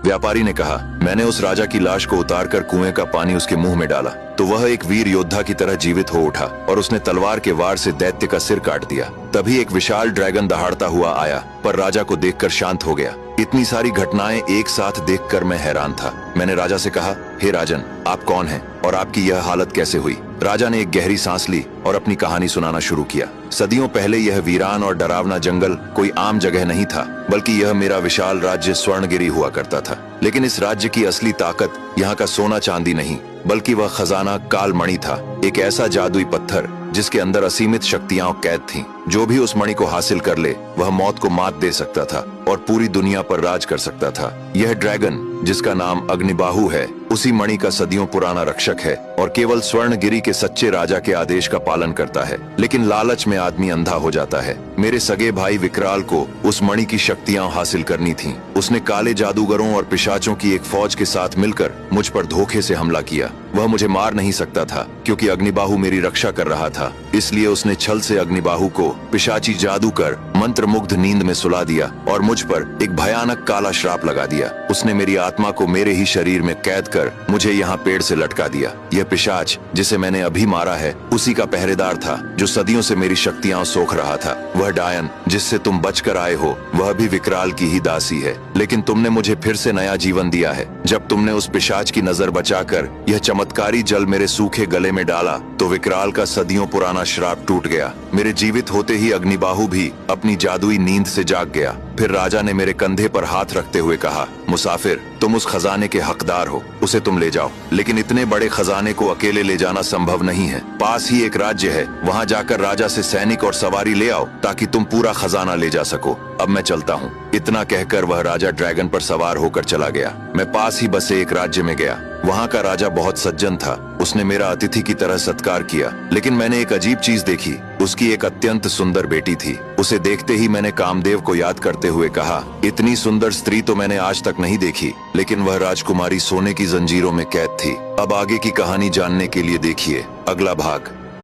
व्यापारी ने कहा, मैंने उस राजा की लाश को उतारकर कुएं का पानी उसके मुंह में डाला तो वह एक वीर योद्धा की तरह जीवित हो उठा और उसने तलवार के वार से दैत्य का सिर काट दिया। तभी एक विशाल ड्रैगन दहाड़ता हुआ आया, पर राजा को देखकर शांत हो गया। इतनी सारी घटनाएं एक साथ देखकर मैं हैरान था। मैंने राजा से कहा, हे राजन, आप कौन हैं और आपकी यह हालत कैसे हुई? राजा ने एक गहरी सांस ली और अपनी कहानी सुनाना शुरू किया। सदियों पहले यह वीरान और डरावना जंगल कोई आम जगह नहीं था, बल्कि यह मेरा विशाल राज्य स्वर्णगिरी हुआ करता था। लेकिन इस राज्य की असली ताकत यहाँ का सोना चांदी नहीं, बल्कि वह खजाना कालमणि था, एक ऐसा जादुई पत्थर जिसके अंदर असीमित शक्तियां कैद थीं। जो भी उस मणि को हासिल कर ले वह मौत को मात दे सकता था और पूरी दुनिया पर राज कर सकता था। यह ड्रैगन, जिसका नाम अग्निबाहु है, उसी मणि का सदियों पुराना रक्षक है और केवल स्वर्णगिरी के सच्चे राजा के आदेश का पालन करता है। लेकिन लालच में आदमी अंधा हो जाता है। मेरे सगे भाई विकराल को उस मणि की शक्तियां हासिल करनी थीं। उसने काले जादूगरों और पिशाचों की एक फौज के साथ मिलकर मुझ पर धोखे से हमला किया। वह मुझे मार नहीं सकता था क्योंकि अग्निबाहु मेरी रक्षा कर रहा था। इसलिए उसने छल से अग्निबाहु को पिशाची जादू कर मंत्रमुग्ध नींद में सुला दिया और मुझ पर एक भयानक काला श्राप लगा दिया। उसने मेरी आत्मा को मेरे ही शरीर में कैद कर मुझे यहाँ पेड़ से लटका दिया। यह पिशाच जिसे मैंने अभी मारा है उसी का पहरेदार था, जो सदियों से मेरी शक्तियां सोख रहा था। वह डायन जिससे तुम बचकर आए हो, वह भी विकराल की ही दासी है। लेकिन तुमने मुझे फिर से नया जीवन दिया है। जब तुमने उस पिशाच की नजर बचाकर यह चमत्कारी जल मेरे सूखे गले में डाला तो विकराल का सदियों पुराना श्राप टूट गया। मेरे जीवित होते ही अग्निबाहु भी अपनी जादुई नींद से जाग गया। फिर राजा ने मेरे कंधे पर हाथ रखते हुए कहा, मुसाफिर, तुम उस खजाने के हकदार हो, उसे तुम ले जाओ। लेकिन इतने बड़े खजाने को अकेले ले जाना संभव नहीं है। पास ही एक राज्य है, वहाँ जाकर राजा से सैनिक और सवारी ले आओ ताकि तुम पूरा खजाना ले जा सको। अब मैं चलता हूँ। इतना कहकर वह राजा ड्रैगन पर सवार होकर चला गया। मैं पास ही बसे एक राज्य में गया। वहाँ का राजा बहुत सज्जन था। उसने मेरा अतिथि की तरह सत्कार किया। लेकिन मैंने एक अजीब चीज देखी। उसकी एक अत्यंत सुंदर बेटी थी। उसे देखते ही मैंने कामदेव को याद करते हुए कहा, इतनी सुंदर स्त्री तो मैंने आज तक नहीं देखी। लेकिन वह राजकुमारी सोने की जंजीरों में कैद थी। अब आगे की कहानी जानने के लिए देखिए अगला भाग।